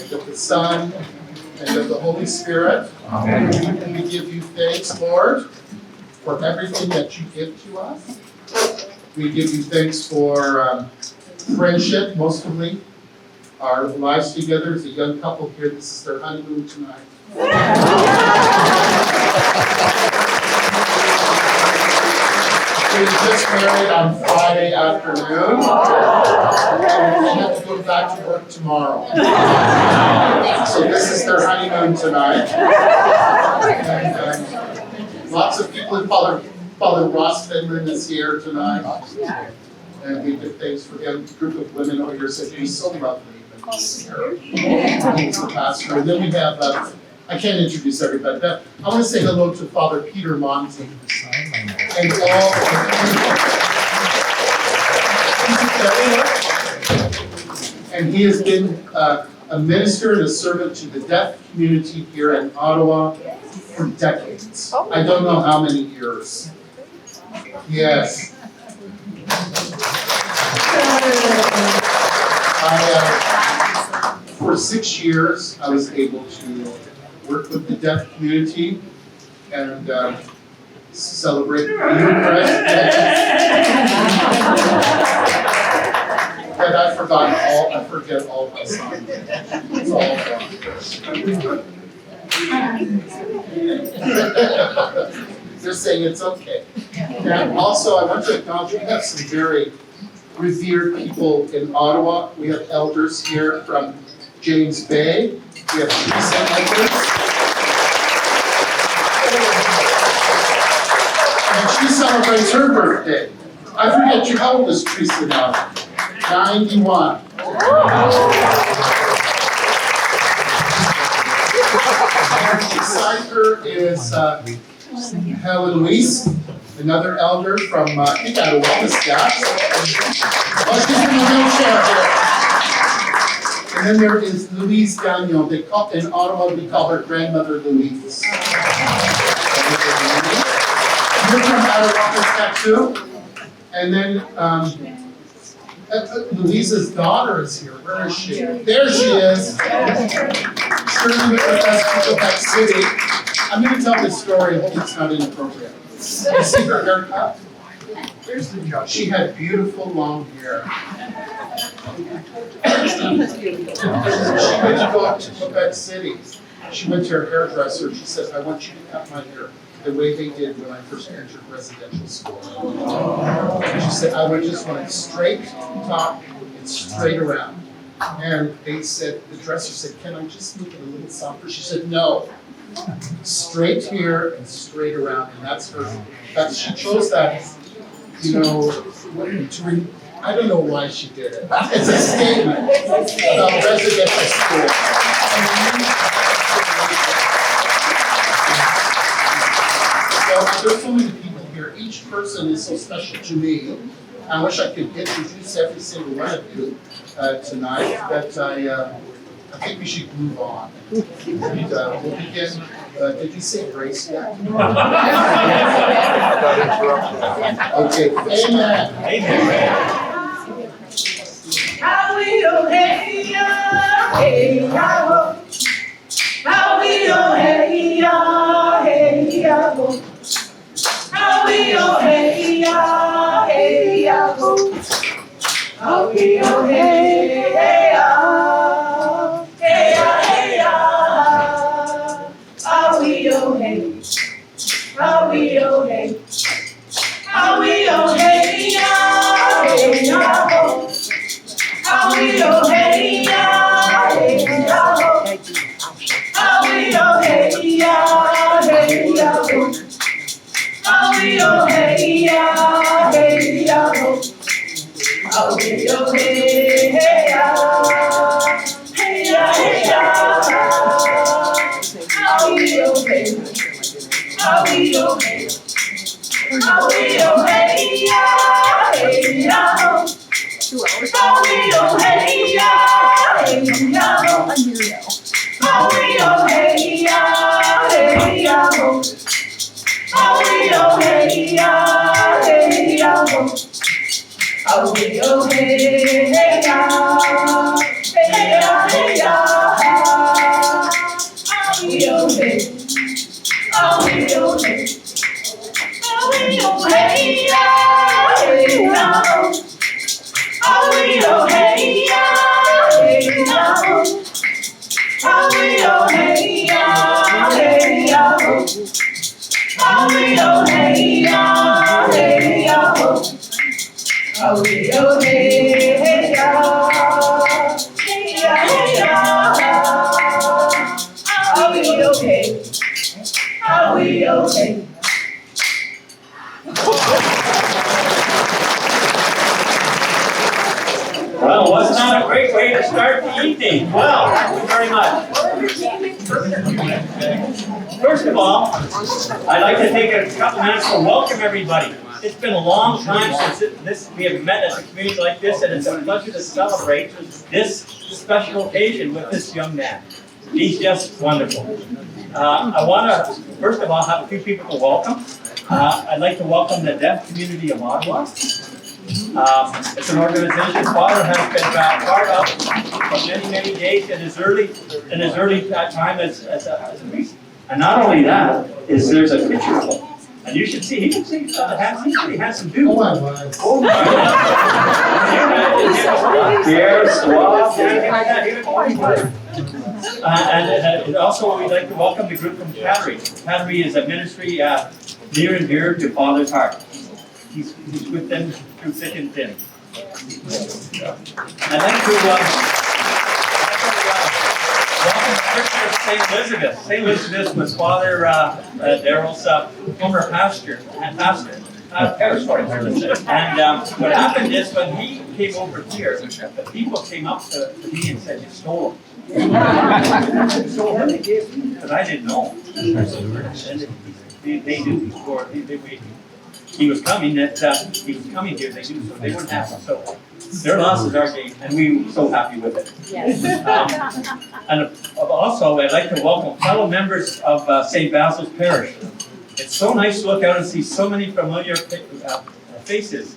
and of the Son, and of the Holy Spirit. Amen. And we give you thanks, Lord, for everything that you give to us. We give you thanks for friendship, mostly. Our lives together as a young couple here. This is their honeymoon tonight. We were just married on Friday afternoon. And we have to go back to work tomorrow. So this is their honeymoon tonight. And lots of people, Father Ross Finland is here tonight. And we give thanks for him. A group of women over here said he's so lovely. He's the pastor. And then we have, I can't introduce everybody, but I want to say hello to Father Peter Monty. And all and he has been a minister and a servant to the deaf community here in Ottawa for decades. I don't know how many years. Yes. For 6 years, I was able to work with the deaf community and celebrate the Eucharist. And I forget all my songs. It's all gone. They're saying it's okay. And also, I want to acknowledge we have some very revered people in Ottawa. We have elders here from James Bay. We have Teresa elders. And she celebrates her birthday. I forget how old is Teresa now? 91. And beside her is Helen Louise, another elder from, I think, out of Wellness Gaps. Well, she's in the wheelchair here. And then there is Louise Daniel. In Ottawa, we call her Grandmother Louise. You're from out of Wellness Gaps too? And then Louise's daughter is here. Where is she? There she is. Shirley with us to Quebec City. I'm going to tell this story. I hope it's not inappropriate. You see her haircut? Here's the joke. She had beautiful long hair. She went to go up to Quebec City. She went to her hairdresser. She said, I want you to cut my hair the way they did when I first entered residential school. She said, I just want it straight top and straight around. And they said, the dresser said, can I just make it a little softer? She said, no. Straight here and straight around. And she chose that, I don't know why she did it. It's a statement about residential school. There's so many people here. Each person is so special to me. I wish I could introduce every single one of you tonight, but I think we should move on. And, we'll begin. Did you say grace yet? Okay. Amen. Amen. How we oh hey ya, hey ya, how we oh hey ya, hey ya, how we oh hey ya, hey ya, how we oh hey ya, hey ya, hey ya, how we oh hey, how we oh hey, how we oh hey ya, hey ya. How we oh hey ya, hey ya, how we oh hey ya, hey ya, how we oh hey ya, hey ya, how we oh hey ya, hey ya, hey ya, how we oh hey, how we oh hey, how we oh hey ya, hey ya. How we oh hey ya, hey ya, how we oh hey ya, hey ya, how we oh hey ya, hey ya, how we oh hey ya, hey ya, hey ya, oh, hey. Oh, hey, oh, hey. Oh, hey, oh, hey, yeah, hey, yeah. Oh, hey, oh, hey, yeah, hey, yeah. Oh, hey, oh, hey, yeah, hey, yeah. Oh, hey, oh, hey, yeah, hey, yeah. Oh, hey, oh, hey, hey, yeah. Hey, yeah, hey, yeah. Oh, we okay? Are we okay? Well, wasn't that a great way to start the evening? Well, thank you very much. First of all, I'd like to take a couple minutes to welcome everybody. It's been a long time since we have met as a community like this, and it's a pleasure to celebrate this special occasion with this young man. He's just wonderful. I want to, first of all, have a few people to welcome. I'd like to welcome the deaf community of Ottawa. It's an organization Father has been part of for many, many days in his early time as a priest. And not only that, there's a picture of him. And you should see, he's a pretty handsome dude. Oh my. Oh my God. Hair, suave, anything like that. And also we'd like to welcome the group from Cattery. Cattery is a ministry near and dear to Father's heart. He's with them through thick and thin. I'd like to welcome the Church of St. Elizabeth. St. Elizabeth was Father Daryld's former pastor. And what happened is when he came over here, the people came up to me and said, "You stole him." You stole him? Because I didn't know. And they knew before. He was coming here, they knew, so they wouldn't have him. So their loss is our gain, and we were so happy with it. Yes. And also, I'd like to welcome fellow members of St. Basil's Parish. It's so nice to look out and see so many familiar faces.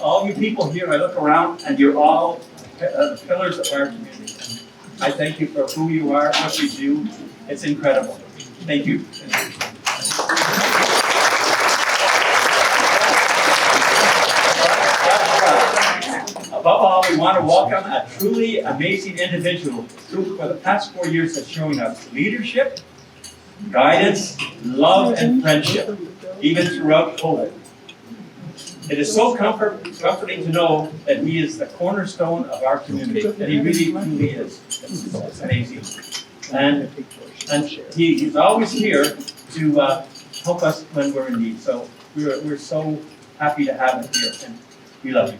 All you people here, I look around, and you're all pillars of our community. I thank you for who you are, what you do. It's incredible. Thank you. Above all, we want to welcome a truly amazing individual who, for the past 4 years, has shown us leadership, guidance, love, and friendship, even throughout COVID. It is so comforting to know that he is the cornerstone of our community, that he really, truly is. It's amazing. And he's always here to help us when we're in need. So we're so happy to have him here, and we love you.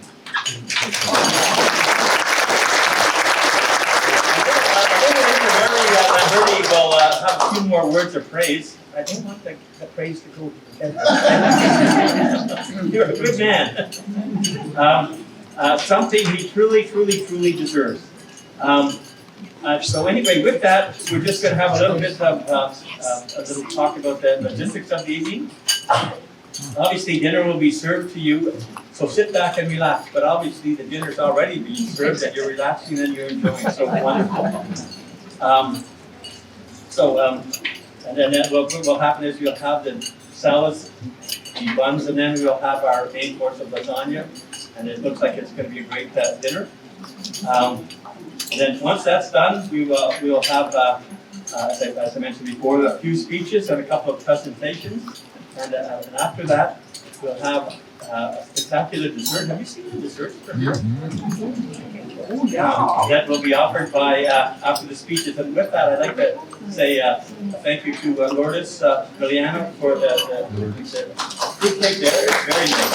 Bertie will have a few more words of praise. I don't want the praise to go to the head. You're a good man. Something he truly deserves. So anyway, with that, we're just going to have a little bit of a little talk about the logistics of the evening. Obviously, dinner will be served to you, so sit back and relax. But obviously, the dinner's already being served, and you're relaxing and you're enjoying. So wonderful. And then what will happen is you'll have the salads, the buns, and then we'll have our main course of lasagna. And it looks like it's going to be a great dinner. And then once that's done, we will have, as I mentioned before, a few speeches and a couple of presentations. And after that, we'll have a spectacular dessert. Have you seen the dessert? Oh, yeah. That will be offered by after the speeches. And with that, I'd like to say thank you to Lourdes Villano for the fruit cake there. It's very nice.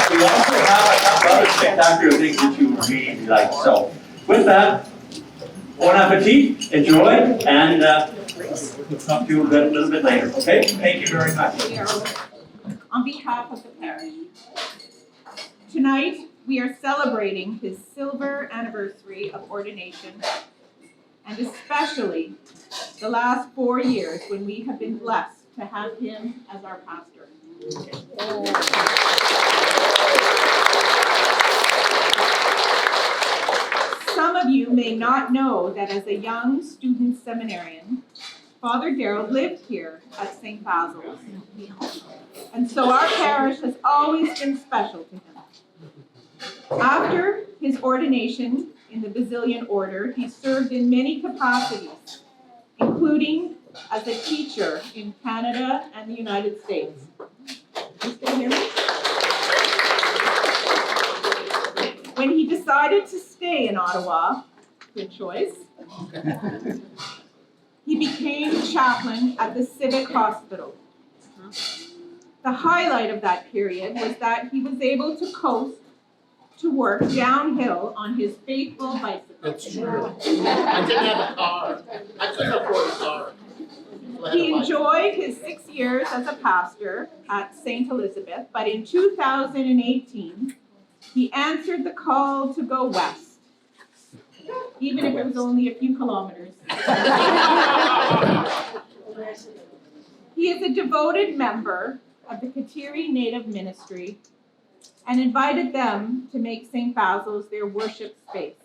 We also have a couple other spectacular things that you really like. So, with that, bon appetit, enjoy, and we'll talk to you a little bit later. Okay? Thank you very much. On behalf of the parish, tonight we are celebrating his silver anniversary of ordination, and especially the last 4 years when we have been blessed to have him as our pastor. Some of you may may not know that as a young student seminarian, Father Daryold lived here at St. Basil's. And so our parish has always been special to him. After his ordination in the Basilian Order, he served in many capacities, including as a teacher in Canada and the United States. You still hear me? When he decided to stay in Ottawa, good choice, he became chaplain at the Civic Hospital. The highlight of that period was that he was able to coast to work downhill on his faithful bicycle. That's true. I didn't have a car. I couldn't afford a car. He enjoyed his 6 years as a pastor at St. Elizabeth, but in 2018, he answered the call to go west, even if it was only a few kilometers. He is a devoted member of the Kateri Native Ministry and invited them to make St. Basil's their worship space.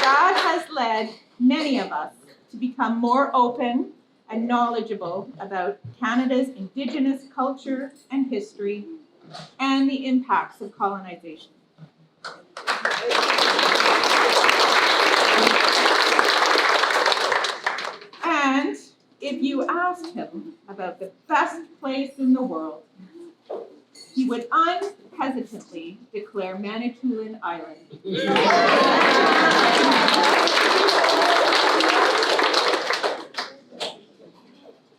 God has led many of us to become more open and knowledgeable about Canada's Indigenous culture and history and the impacts of colonization. And if you asked him about the best place in the world, he would unhesitantly declare Manitoulin Island.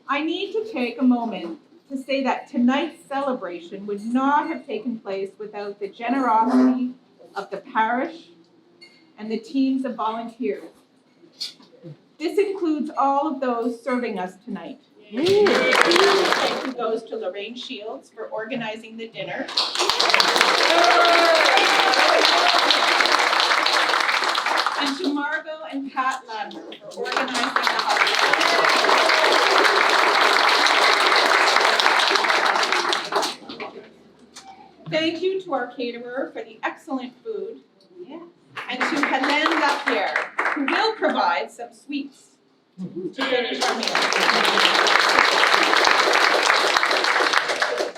I need to take a moment to say that tonight's celebration would not have taken place without the generosity of the parish and the teams of volunteers. This includes all of those serving us tonight. Thank you goes to Lorraine Shields for organizing the dinner. And to Margot and Pat Ladner for organizing the hospitality. Thank you to our caterer for the excellent food. And to Hélène Lapierre, who will provide some sweets to finish our meal.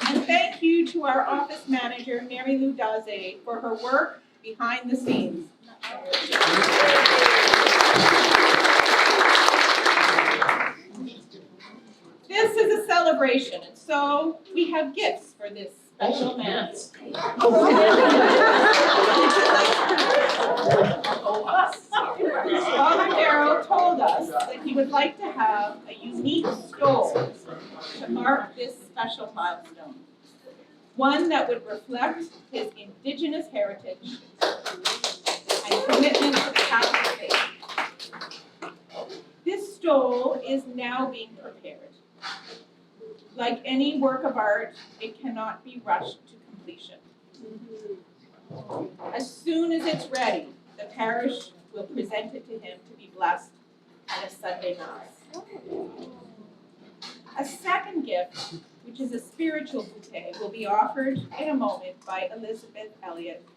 And thank you to our office manager, Mary Lou Daze, for her work behind the scenes. This is a celebration, and so we have gifts for this special man. Father Daryold told us that he would like to have a unique stole to mark this special milestone. One that would reflect his Indigenous heritage and commitment to the Catholic faith. This stole is now being prepared. Like any work of art, it cannot be rushed to completion. As soon as it's ready, the parish will present it to him to be blessed at a Sunday Mass. A second gift, which is a spiritual bouquet, will be offered in a moment by Elizabeth Elliott,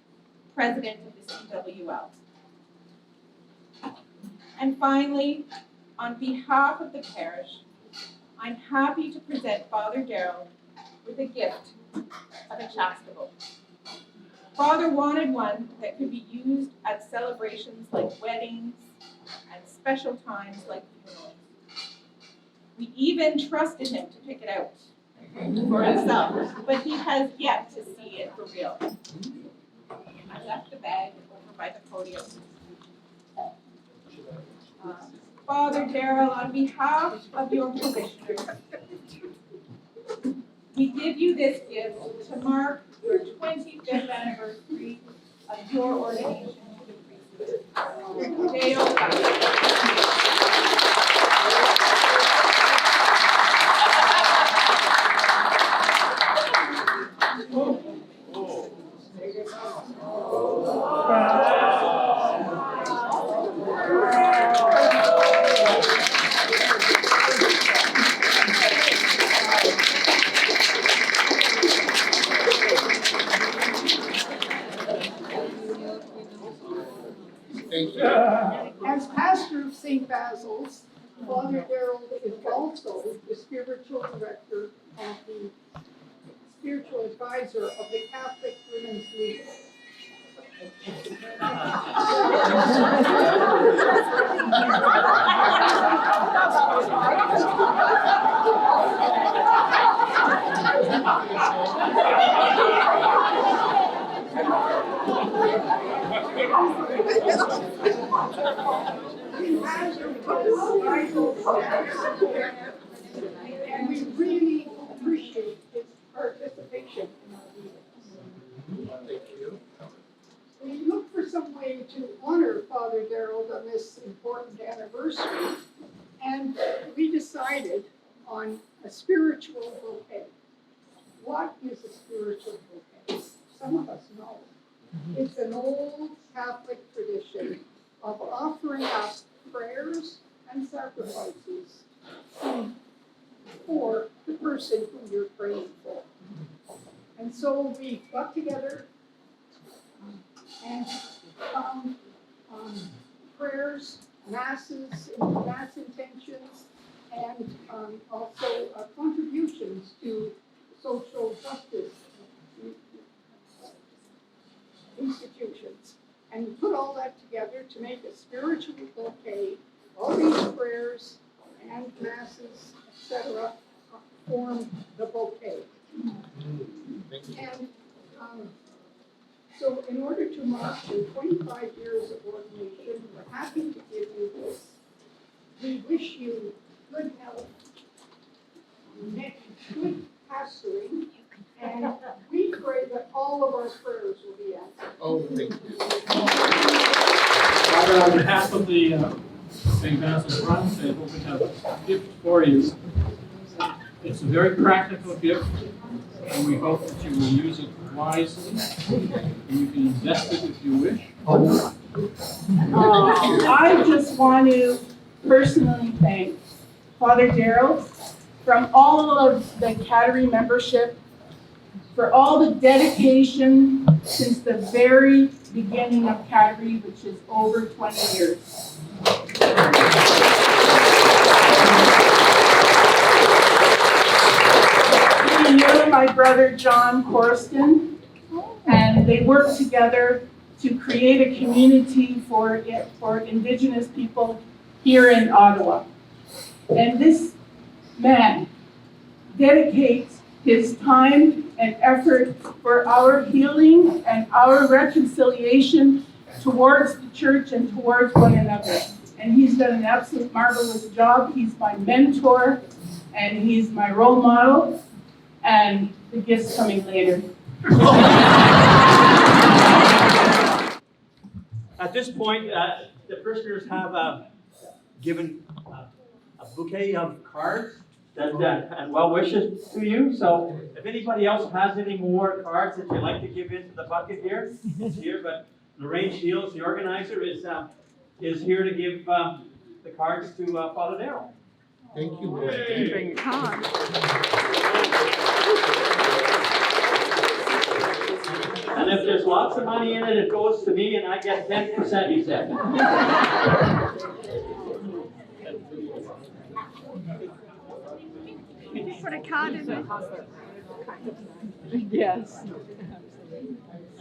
President of the CWL. And finally, on behalf of the parish, I'm happy to present Father Daryold with a gift of a chasuble. Father wanted one that could be used at celebrations like weddings and special times like funerals. We even trusted him to pick it out for himself, but he has yet to see it for real. I left the bag over by the podium. Father Daryold, on behalf of your parishioners, we give you this gift to mark your 25th anniversary of your ordination to the priesthood. Deo pastor of St. Basil's. Father Daryold is also the spiritual director of the spiritual advisor of the Catholic Women's League. And we really appreciate his participation in our meetings. Thank you. We look for some way to honor Father Daryold on this important anniversary, and we decided on a spiritual bouquet. What is a spiritual bouquet? Some of us know. It's an old Catholic tradition of offering up prayers and sacrifices for the person who you're praying for. And so we got together and found prayers, masses, mass intentions, and also contributions to social justice institutions. And we put all that together to make a spiritual bouquet. All these prayers and masses, etc., form the bouquet. And so in order to mark the 25 years of ordination, we're happy to give you this. We wish you good health, good pastoring, and we pray that all of our prayers will be answered. Oh, thank you. Father, on behalf of the St. Basil's Round Table, we have a gift for you. It's a very practical gift, and we hope that you will use it wisely, and you can invest it if you wish. I just want to personally thank Father Daryold from all of the Cattery membership for all the dedication since the very beginning of Cattery, which is over 20 years. We knew my brother John Corston, and they worked together to create a community for Indigenous people here in Ottawa. And this man dedicates his time and effort for our healing and our reconciliation towards the church and towards one another. And he's done an absolute marvelous job. He's my mentor, and he's my role model, and the gift's coming later. At this point, the parishioners have given a bouquet of cards and well wishes to you. So if anybody else has any more cards that you'd like to give into the bucket here, it's here. But Lorraine Shields, the organizer, is here to give the cards to Father Daryold. Thank you, Lord. Bring your card. And if there's lots of money in it, it goes to me and I get 10%, he said. Put a card in it. Yes. I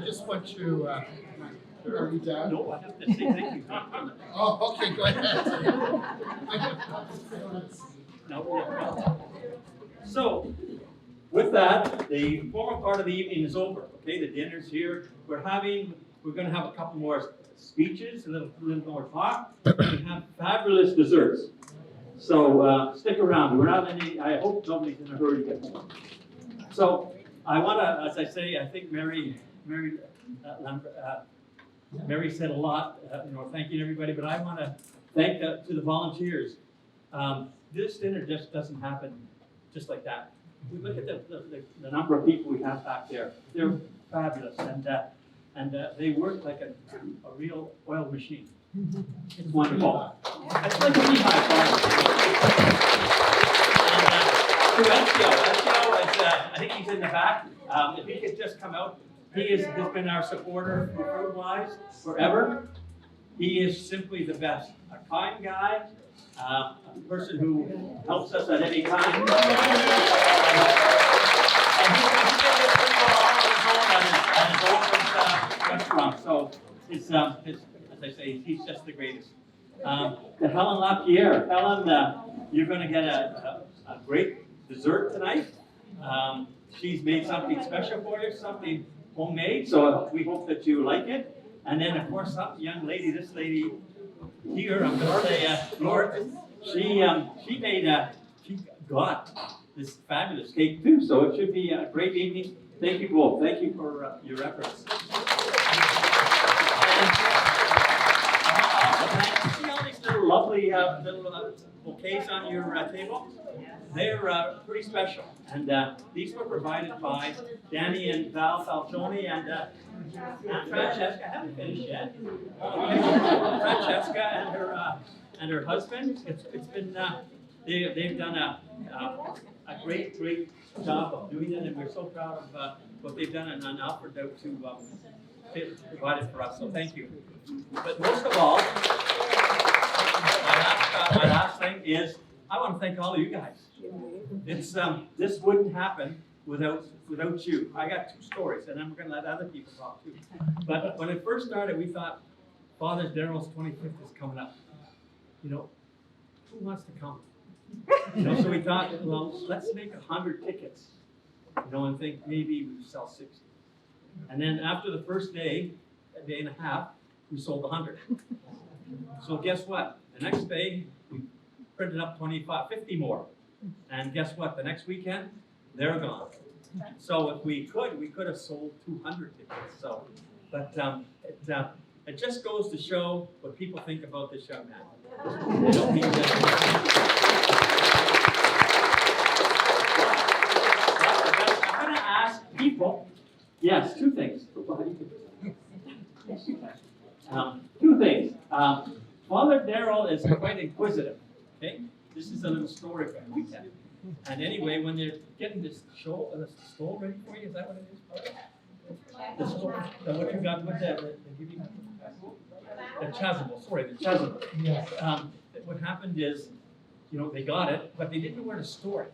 just want to, are you done? No, I have to say thank you. Oh, okay, go ahead. I have No. So, with that, the formal part of the evening is over. Okay, the dinner's here. We're going to have a couple more speeches, a little more talk. We have fabulous desserts. So stick around. We're not I hope nobody's in a hurry to get home. So I want to, as I say, I think Mary said a lot, thanking everybody. But I want to thank to the volunteers. This dinner just doesn't happen just like that. We look at the number of people we have back there. They're fabulous, and they work like a real oil machine. It's wonderful. It's like a beehive. And to Ezio, I think he's in the back. If he could just come out He has been our supporter food-wise forever. He is simply the best. A kind guy, a person who helps us at any time. And he's been pretty well all on his own at his own restaurant. So it's, as I say, he's just the greatest. To Helen LaPierre. Helen, you're going to get a great dessert tonight. She's made something special for you, something homemade, so we hope that you like it. And then, of course, some young lady, this lady here, I'm going to say, Lord, she got this fabulous cake too, so it should be a great evening. Thank you both. Thank you for your efforts. And see all these little lovely little bouquets on your table? They're pretty special. And these were provided by Danny and Val Falcioni and Francesca. I haven't finished yet. Francesca and her husband. It's been they've done a great job of doing it, and we're so proud of what they've done and offered out to provide it for us. So thank you. But most of all, my last thing is I want to thank all of you guys. It's this wouldn't happen without you. I got two stories, and I'm going to let other people talk too. But when it first started, we thought Father Daryld's 25th is coming up. You know, who wants to come? You know, so we thought, well, let's make 100 tickets. You know, and think maybe we sell 60. And then after the first day, a day and a half, we sold 100. So guess what? The next day, we printed up 50 more. And guess what? The next weekend, they're gone. So if we could have sold 200 tickets. So, but it just goes to show what people think about this young man. They don't mean that. I'm going to ask people. Yes, two things. Two things. Father Daryold is quite inquisitive. Okay, this is a little story from the weekend. And anyway, when they're getting this stole ready for you, is that what it is? The stole. What you got with the chasuble. Sorry, the chasuble. Yes. What happened is, you know, they got it, but they didn't know where to store it.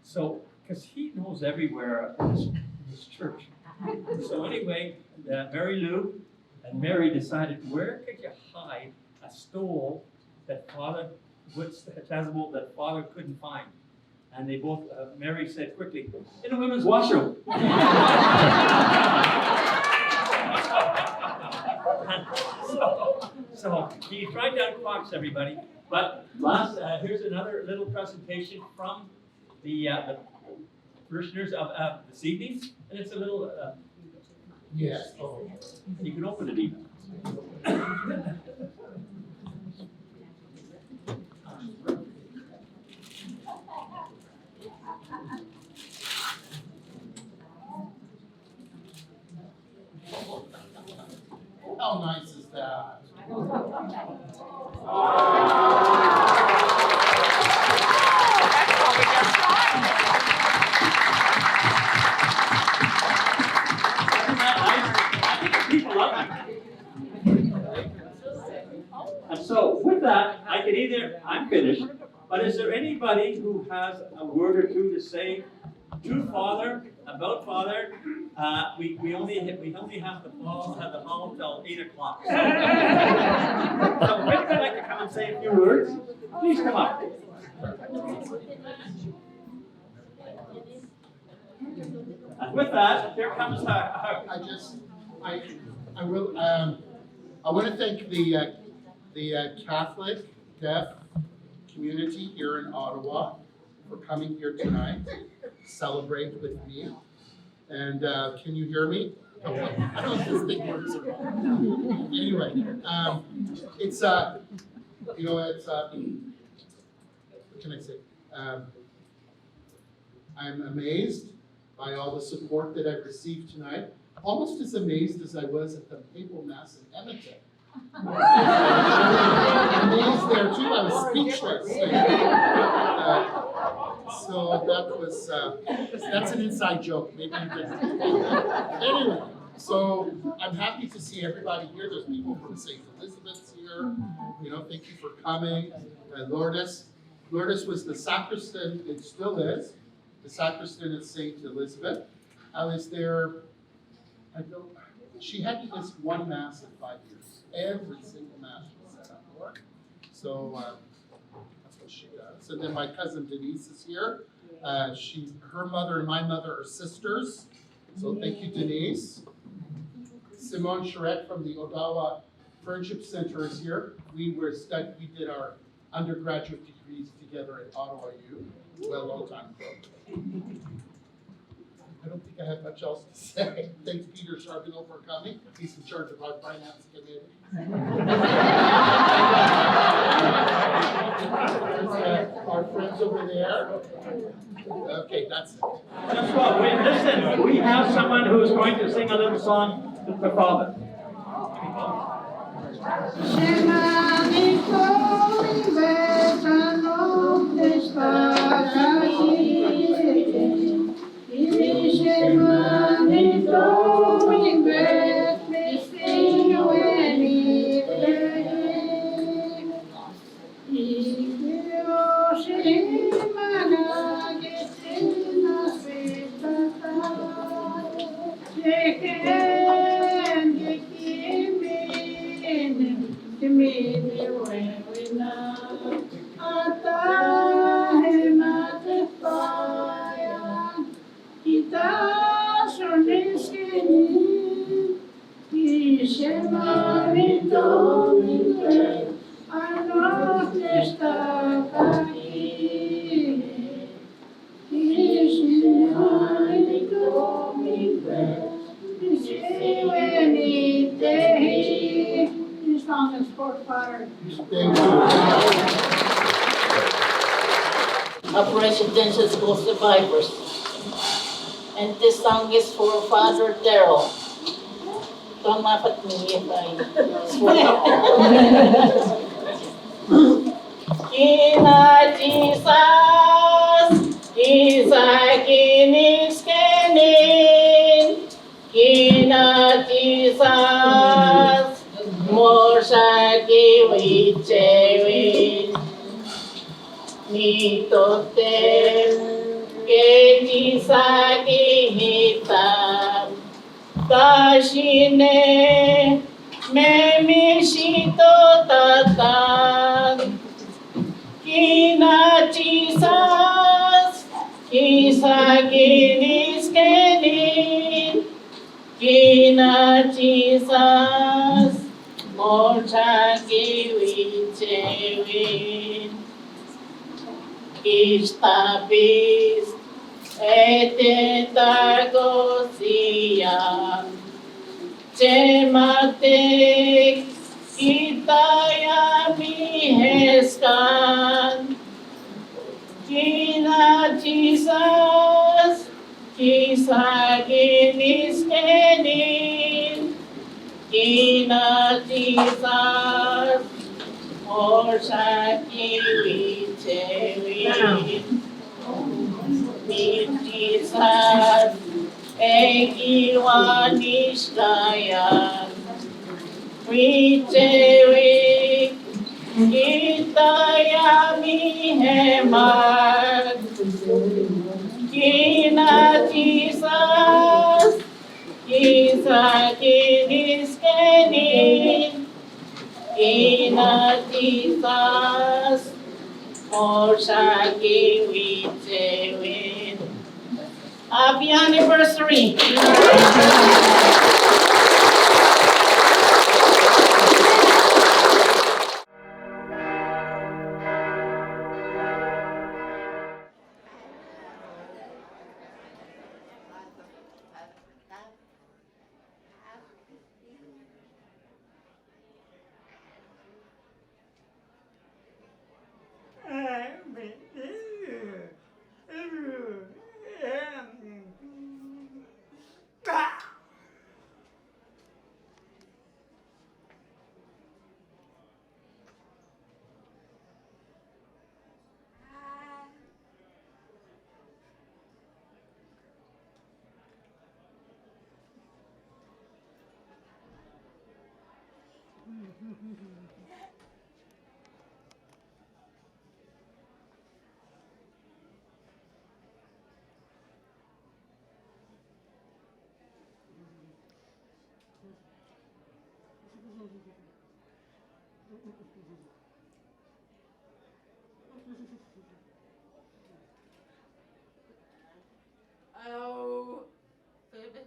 So, because he knows everywhere in this church. So anyway, Mary Lou and Mary decided, where could you hide a stole that Father, chasuble that Father couldn't find? And they both, Mary said quickly, in the women's washroom. So he tried to outfox everybody. But here's another little presentation from the parishioners of this evening, and it's a little. Yes. Oh. You can open it even. How nice is that? People love it. And so with that, I'm finished, but is there anybody who has a word or two to say to Father, about Father? We only have the hall till 8 o'clock. So if anyone would like to come and say a few words, please come up. And with that, here comes our I want to thank the Catholic deaf community here in Ottawa for coming here tonight to celebrate with me. And can you hear me? I don't know if this thing works or not. Anyway, it's what can I say? I'm amazed by all the support that I've received tonight. Almost as amazed as I was at the papal mass in Edmonton. Amazed there too. I was speechless. So that was, that's an inside joke, maybe you didn't. Anyway, so I'm happy to see everybody here. There's people from St. Elizabeth's here. You know, thank you for coming. Lourdes. Lourdes was the sacristan, it still is, the sacristan at St. Elizabeth. I was there, she had to miss one mass in 5 years. Every single mass she set up for. So that's what she does. And then my cousin Denise is here. Her mother and my mother are sisters. So thank you, Denise. Simone Charette from the Odawa Friendship Center is here. We did our undergraduate degrees together at Ottawa U, well, a long time ago. I don't think I have much else to say. Thanks, Peter Charbonneau, for coming. He's in charge of our finance committee. Our friends over there. Okay, that's it. Just what, listen, we have someone who's going to sing a little song to the Father. Of residential school survivors. And this song is for Father Daryold. Don't laugh at me if I swear. Kina Jesus, Isa kiniskenin. Kina Jesus, Morsa kiwichewin. Nitotem ke sagi hitam kashine memishito tatang kina Jesus kisaginis kenin kina Jesus mochagi wichewin Istapis etetagosia Cematik itayami heskan Kina Jesus kisaginis kenin Kina Jesus Orsaki wichewin Nitisan egiwanishkayan Wichewin itayami hemag Kina Jesus kisaginis kenin Kina Jesus Moshaki wichewin. Happy anniversary! Oh, baby.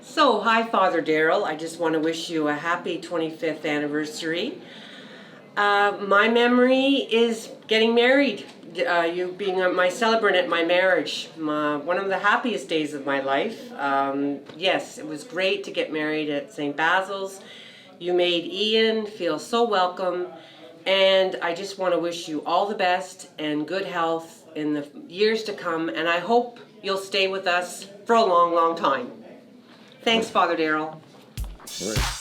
So, hi, Father Darryl. I just want to wish you a happy 25th anniversary. My memory is getting married, you being my celebrant at my marriage, one of the happiest days of my life. Yes, it was great to get married at St. Basil's. You made Ian feel so welcome, and I just want to wish you all the best and good health in the years to come, and I hope you'll stay with us for a long, long time. Thanks, Father Darryl. All right.